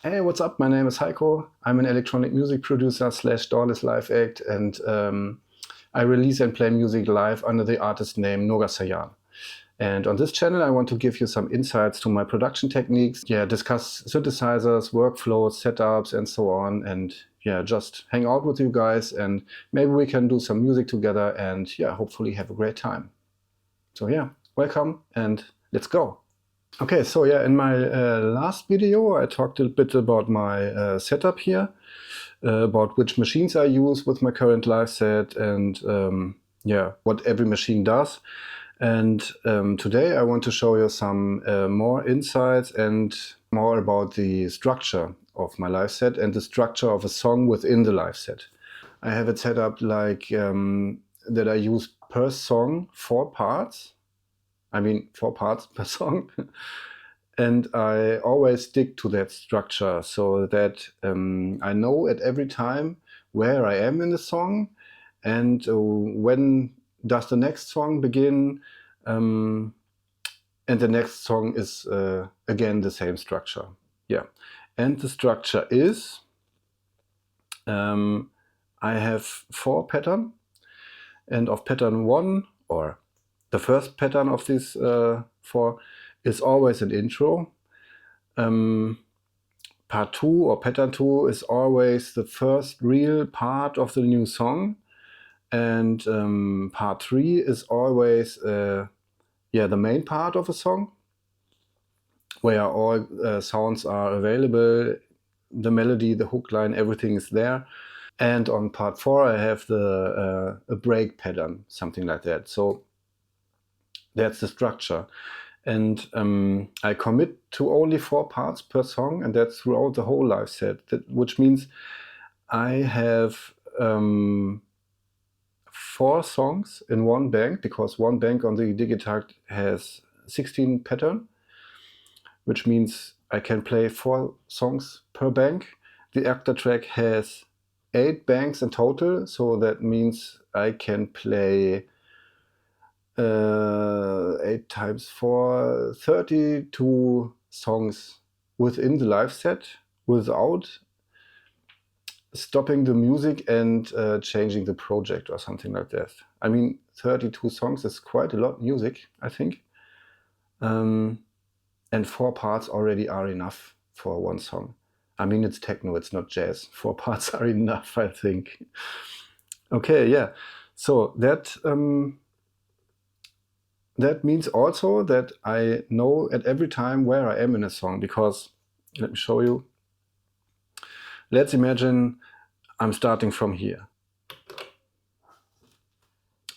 Hey, what's up? My name is Heiko. I'm an electronic music producer slash Dawless Liveset, and I release and play music live under the artist name Nogasayan. And on this channel, I want to give you some insights to my production techniques, discuss synthesizers, workflows, setups, and so on, and just hang out with you guys, and maybe we can do some music together, and hopefully have a great time. So welcome, and let's go. Okay, so in my last video, I talked a bit about my setup here, about which machines I use with my current live set, and what every machine does. And today I want to show you some more insights and more about the structure of my live set and the structure of a song within the live set. I have it set up like that I use per song 4 parts. I mean 4 parts per song. And I always stick to that structure so that I know at every time where I am in the song and when does the next song begin, and the next song is again the same structure. And the structure is I have 4 patterns, and of pattern 1, or the first pattern of these 4, is always an intro. Part 2 or pattern 2 is always the first real part of the new song, and part 3 is always the main part of a song, where all sounds are available, the melody, the hook line, everything is there. And on part 4 I have the a break pattern, something like that. So that's the structure. And I commit to only 4 parts per song, and that's throughout the whole live set, which means I have 4 songs in one bank, because one bank on the Digitakt has 16 patterns, which means I can play 4 songs per bank. The Octatrack has 8 banks in total, so that means I can play 8 times 4, 32 songs within the live set without stopping the music and changing the project or something like that. I mean, 32 songs is quite a lot of music, I think. And 4 parts already are enough for one song. I mean, it's techno, it's not jazz. 4 parts are enough, I think. Okay, so that means also that I know at every time where I am in a song, because, let me show you. Let's imagine I'm starting from here.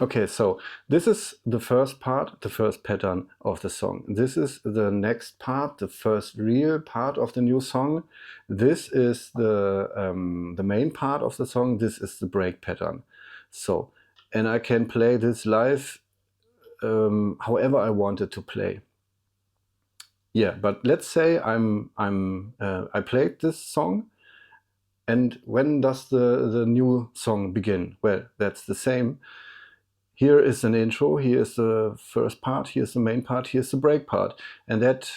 Okay, so this is the first part, the first pattern of the song. This is the next part, the first real part of the new song. This is the main part of the song. This is the break pattern. So, and I can play this live however I wanted to play. But let's say I played this song, and when does the new song begin? Well, that's the same. Here is an intro, here is the first part, here's the main part, here's the break part. And that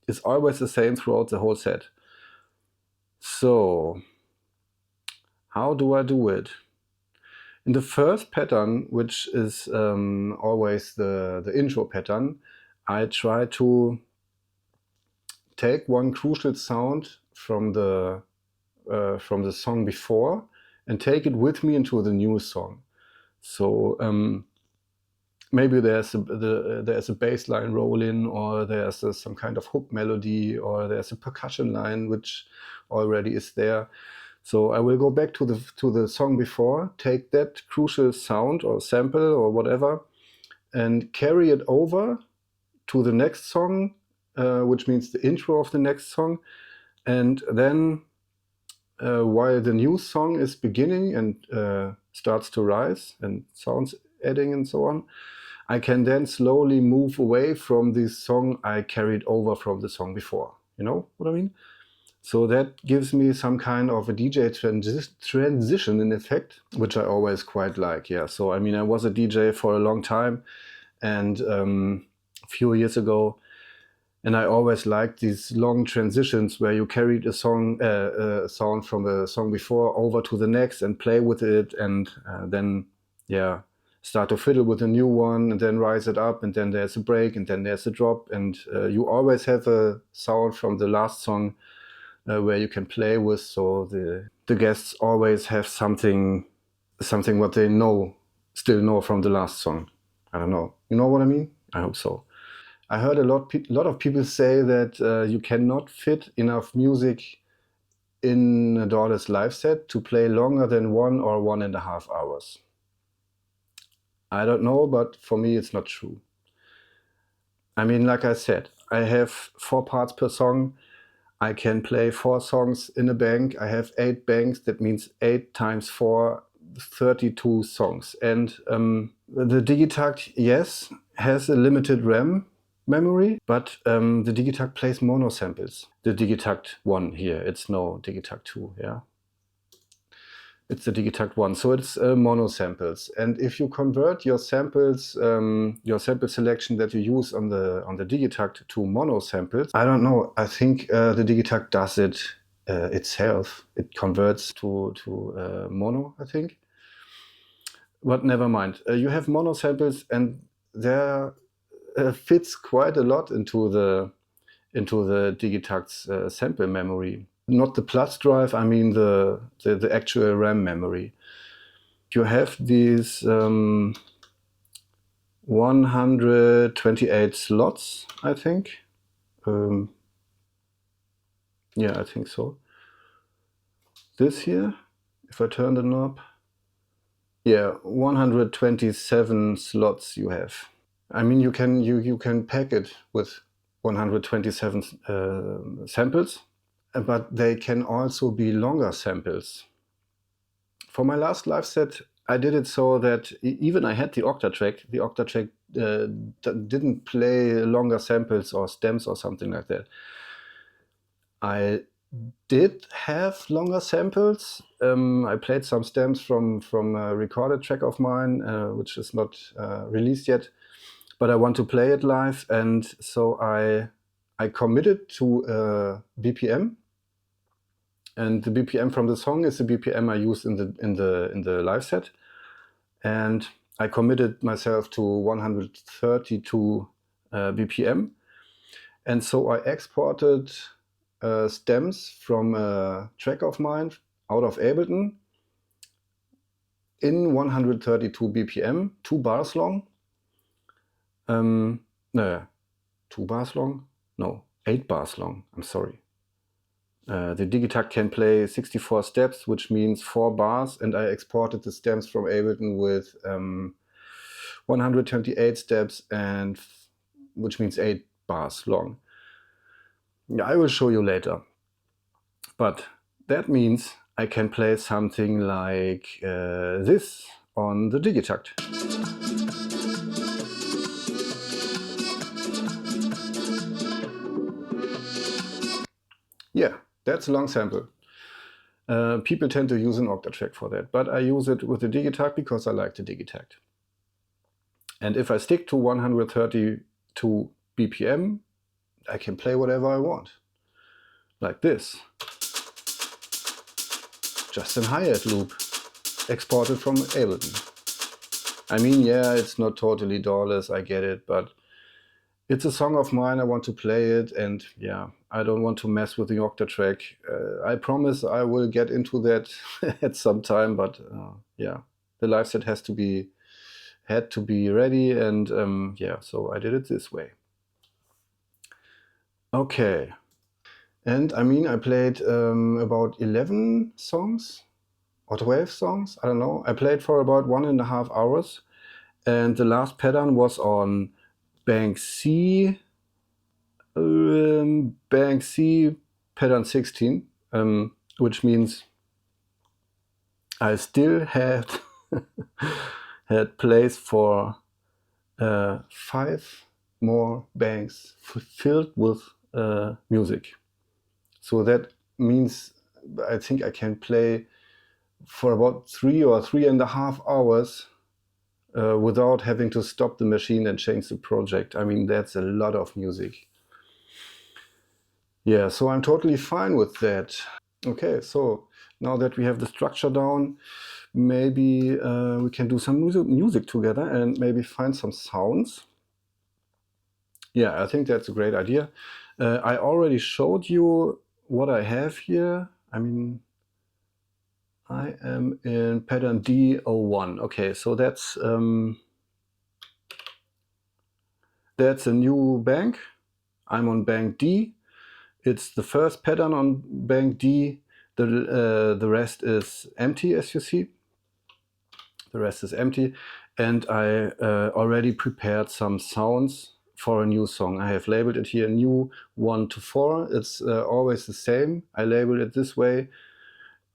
is always the same throughout the whole set. So, how do I do it? In the first pattern, which is always the intro pattern, I try to take one crucial sound from the song before and take it with me into the new song. So maybe there's a bass line roll in, or there's some kind of hook melody, or there's a percussion line which already is there. So I will go back to the song before, take that crucial sound or sample or whatever, and carry it over to the next song, which means the intro of the next song. And then while the new song is beginning and starts to rise and sounds adding and so on, I can then slowly move away from this song I carried over from the song before. You know what I mean? So that gives me some kind of a DJ transition in effect, which I always quite like. So I mean, I was a DJ for a long time, and a few years ago, And I always liked these long transitions where you carried a song, sound from a song before over to the next and play with it, and then start to fiddle with a new one, and then rise it up, and then there's a break, and then there's a drop, and you always have a sound from the last song where you can play with, so the guests always have something what they still know from the last song. I don't know. You know what I mean? I hope so. I heard a lot of people say that you cannot fit enough music in a Dawless Liveset to play longer than 1 or 1.5 hours. I don't know, but for me it's not true. I mean, like I said, I have 4 parts per song. I can play 4 songs in a bank. I have 8 banks. That means 8 times 4, 32 songs. And the Digitakt, yes, has a limited RAM memory, but the Digitakt plays mono samples. The Digitakt 1 here, it's no Digitakt 2, yeah. It's the Digitakt 1, so it's mono samples. And if you convert your samples, your sample selection that you use on the Digitakt to mono samples, I don't know. I think the Digitakt does it itself. It converts to mono, I think. But never mind. You have mono samples, and there fits quite a lot into the Digitakt's sample memory. Not the plus drive, I mean the actual RAM memory. You have these 128 slots, I think. Yeah, I think so. This here, if I turn the knob, yeah, 127 slots you have. I mean, you can pack it with 127 samples, but they can also be longer samples. For my last Liveset, I did it so that even I had the Octatrack. The Octatrack didn't play longer samples or stems or something like that. I did have longer samples. I played some stems from a recorded track of mine, which is not released yet, but I want to play it live, and so I committed to BPM, and the BPM from the song is the BPM I used in the Liveset, and I committed myself to 132 BPM, and so I exported stems from a track of mine out of Ableton in 132 BPM, 2 bars long. No, 2 bars long? No, 8 bars long. I'm sorry. The Digitakt can play 64 steps, which means 4 bars, and I exported the stems from Ableton with 128 steps, and which means 8 bars long. Yeah, I will show you later. But that means I can play something like this on the Digitakt. Yeah, that's a long sample. People tend to use an Octatrack for that, but I use it with the Digitakt because I like the Digitakt. And if I stick to 132 BPM, I can play whatever I want. Like this. Just a hi-hat loop, exported from Ableton. I mean, yeah, it's not totally Dawless, I get it, but it's a song of mine, I want to play it, and yeah, I don't want to mess with the Octatrack. I promise I will get into that at some time, but yeah, the Liveset had to be ready, and yeah, so I did it this way. Okay, and I mean, I played about 11 songs or 12 songs, I don't know. I played for about 1.5 hours, and the last pattern was on Bank C, pattern 16, which means I still had place for 5 more banks filled with music. So that means I think I can play for about 3 or 3.5 hours without having to stop the machine and change the project. I mean, that's a lot of music. Yeah, so I'm totally fine with that. Okay, so now that we have the structure down, maybe we can do some music together and maybe find some sounds. Yeah, I think that's a great idea. I already showed you what I have here. I mean, I am in pattern D01. Okay, so that's a new bank. I'm on bank D. It's the first pattern on bank D. The rest is empty, as you see. The rest is empty. And I already prepared some sounds for a new song. I have labeled it here new 1 to 4. It's always the same. I label it this way.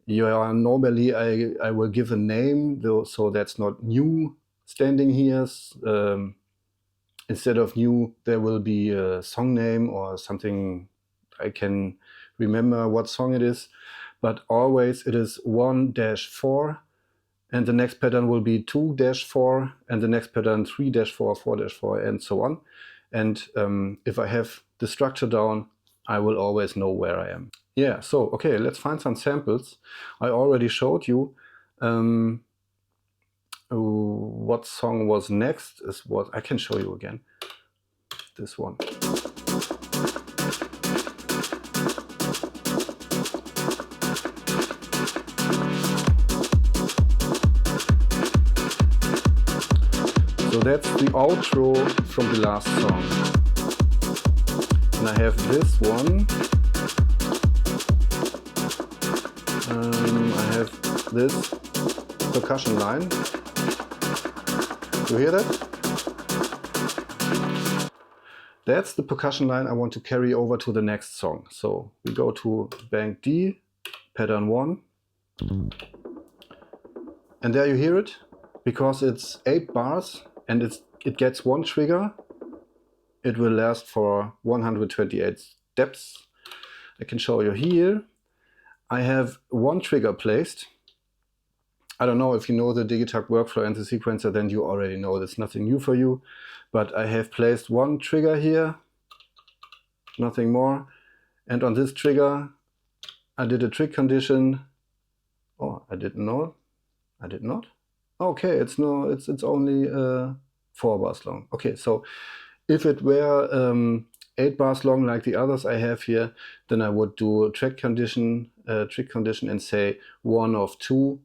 Yeah, normally I will give a name, though, so that's not new standing here. Instead of new, there will be a song name or something I can remember what song it is. But always it is 1-4, and the next pattern will be 2-4, and the next pattern 3-4, 4-4, and so on. And if I have the structure down, I will always know where I am. Yeah, so okay, let's find some samples. I already showed you what song was next. Is what I can show you again. This one. So that's the outro from the last song. And I have this one. I have this percussion line. You hear that? That's the percussion line I want to carry over to the next song. So we go to bank D, pattern 1. And there you hear it, because it's 8 bars and it gets one trigger. It will last for 128 steps. I can show you here. I have one trigger placed. I don't know if you know the Digitakt workflow and the sequencer, then you already know that's nothing new for you. But I have placed one trigger here, nothing more. And on this trigger, I did a trig condition. Oh, I didn't know. I did not. Okay, it's only 4 bars long. Okay, so if it were 8 bars long like the others I have here, then I would do a trig condition and say 1 of 2.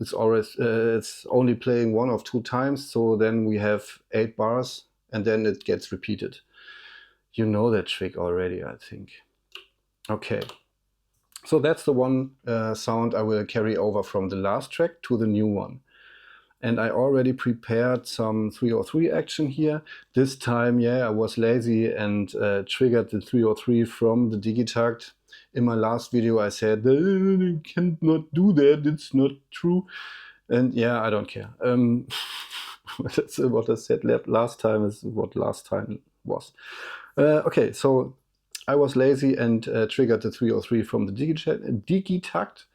It's always it's only playing 1 of 2 times, so then we have 8 bars and then it gets repeated. You know that trick already, I think. Okay, so that's the one sound I will carry over from the last track to the new one. And I already prepared some 303 action here. This time, yeah, I was lazy and triggered the 303 from the Digitakt. In my last video I said, you cannot do that, it's not true. And yeah, I don't care. That's what I said last time is what last time was. Okay, so I was lazy and triggered the 303 from the Digitakt.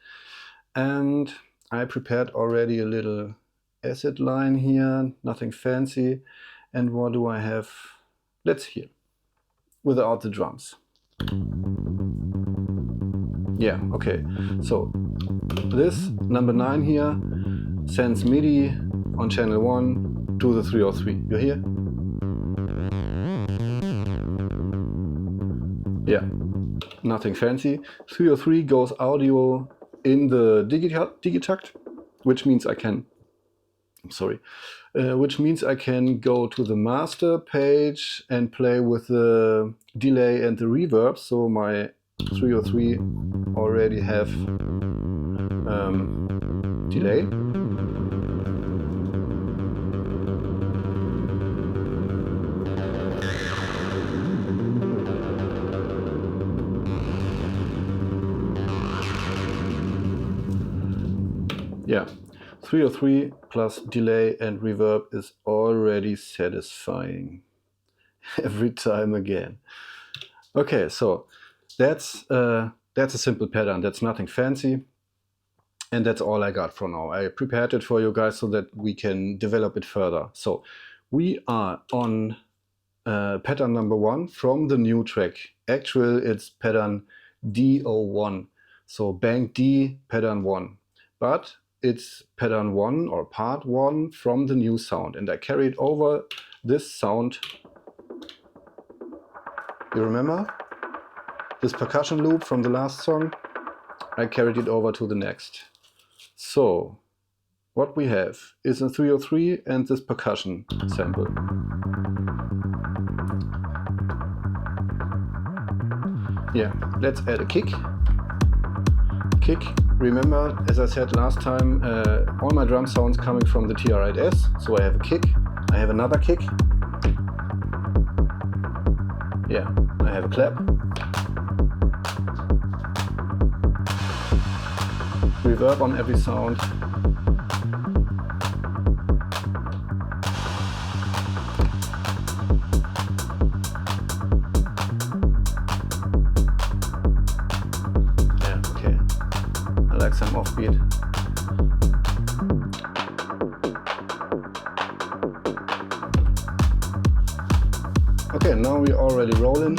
And I prepared already a little acid line here, nothing fancy. And what do I have? Let's hear, without the drums. Yeah, okay, so this number 9 here sends MIDI on channel 1 to the 303. You hear? Yeah, nothing fancy. 303 goes audio in the Digitakt, which means I can go to the master page and play with the delay and the reverb. So my 303 already have delay. Yeah, 303 plus delay and reverb is already satisfying every time again. Okay, so that's a simple pattern. That's nothing fancy. And that's all I got for now. I prepared it for you guys so that we can develop it further. So we are on pattern number 1 from the new track. Actually, it's pattern D01, so bank D pattern 1, but it's pattern 1 or part 1 from the new sound, and I carried over this sound. You remember this percussion loop from the last song? I carried it over to the next. So what we have is a 303 and this percussion sample. Yeah, let's add a kick. Remember, as I said last time, all my drum sounds coming from the TR8S. So I have a kick, I have another kick. Yeah, I have a clap. Reverb on every sound. Yeah, okay. I like some offbeat. Okay, now we're already rolling.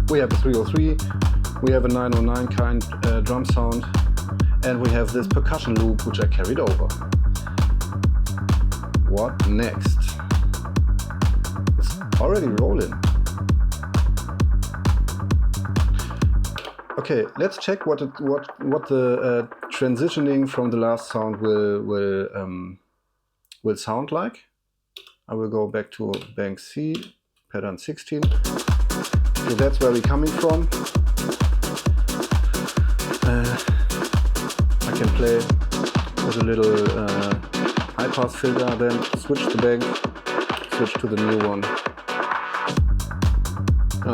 We have a 303, we have a 909 kind drum sound, and we have this percussion loop which I carried over. What next? It's already rolling. Okay, let's check what the transitioning from the last sound will sound like. I will go back to bank C, pattern 16. So that's where we're coming from. I can play with a little high pass filter, then switch the bank, switch to the new one.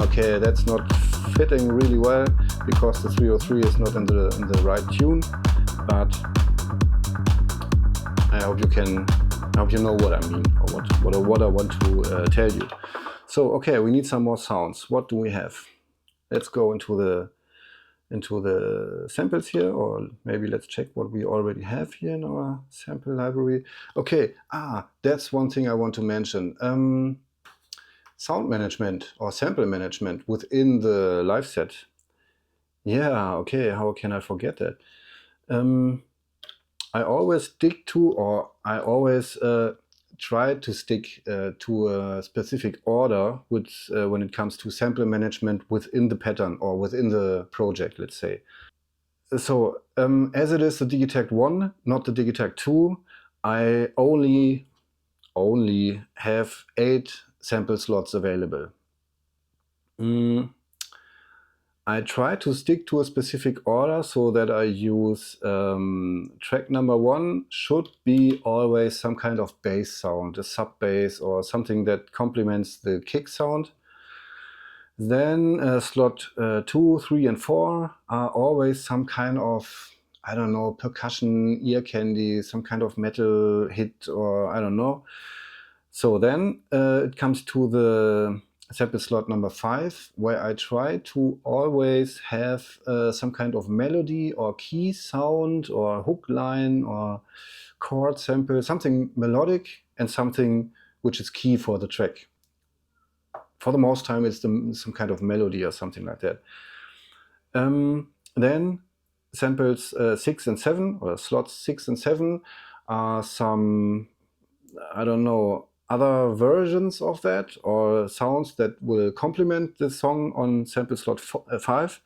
Okay, that's not fitting really well because the 303 is not in the right tune, but I hope you know what I mean, or what I want to tell you. So okay, we need some more sounds. What do we have? Let's go into the samples here, or maybe let's check what we already have here in our sample library. Okay, that's one thing I want to mention. Sound management or sample management within the Liveset. Yeah, okay, how can I forget that? I always stick to, or I always try to stick to a specific order when it comes to sample management within the pattern or within the project, let's say. So as it is the Digitakt 1, not the Digitakt 2, I only have 8 sample slots available. I try to stick to a specific order so that I use track number 1 should be always some kind of bass sound, a sub bass or something that complements the kick sound. Then slot 2, 3 and 4 are always some kind of, I don't know, percussion, ear candy, some kind of metal hit, or I don't know. So then it comes to the sample slot number 5, where I try to always have some kind of melody or key sound or hook line or chord sample, something melodic and something which is key for the track. For the most time it's some kind of melody or something like that. Then samples 6 and 7, or slots 6 and 7, are some, I don't know, other versions of that, or sounds that will complement the song on sample slot 5.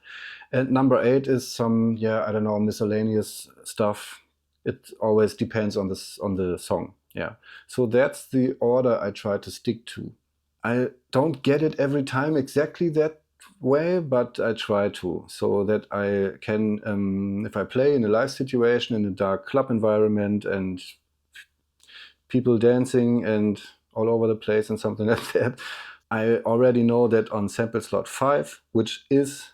And number 8 is some, yeah, I don't know, miscellaneous stuff. It always depends on the song. Yeah, so that's the order I try to stick to. I don't get it every time exactly that way, but I try to, so that I can, if I play in a live situation in a dark club environment and people dancing and all over the place and something like that, I already know that on sample slot 5, which is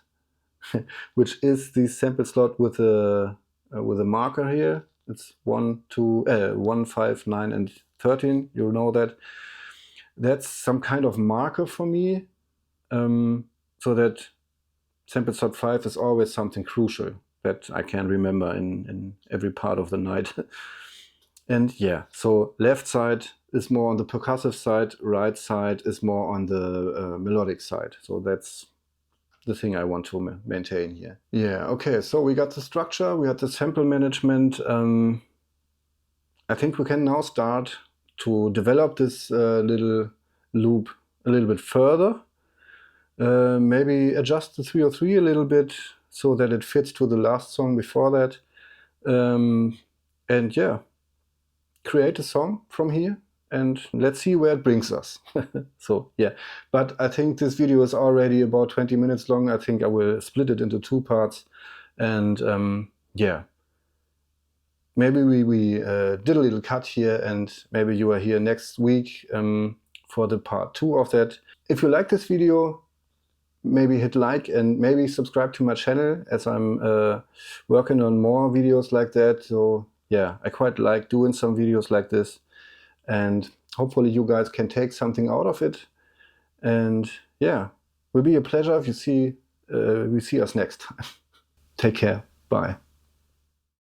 the sample slot with a marker here. It's 1, 5, 9 and 13. You know that. That's some kind of marker for me, so that sample slot 5 is always something crucial that I can remember in every part of the night. And yeah, so left side is more on the percussive side, right side is more on the melodic side. So that's the thing I want to maintain here. Yeah, okay, so we got the structure, we had the sample management. I think we can now start to develop this little loop a little bit further. Maybe adjust the 303 a little bit so that it fits to the last song before that. And yeah, create a song from here and let's see where it brings us. So yeah, but I think this video is already about 20 minutes long. I think I will split it into 2 parts. And yeah, maybe we did a little cut here, and maybe you are here next week for the part 2 of that. If you like this video, maybe hit like and maybe subscribe to my channel, as I'm working on more videos like that. So yeah, I quite like doing some videos like this, and hopefully you guys can take something out of it. And yeah, it will be a pleasure if you we see us next time. Take care. Bye.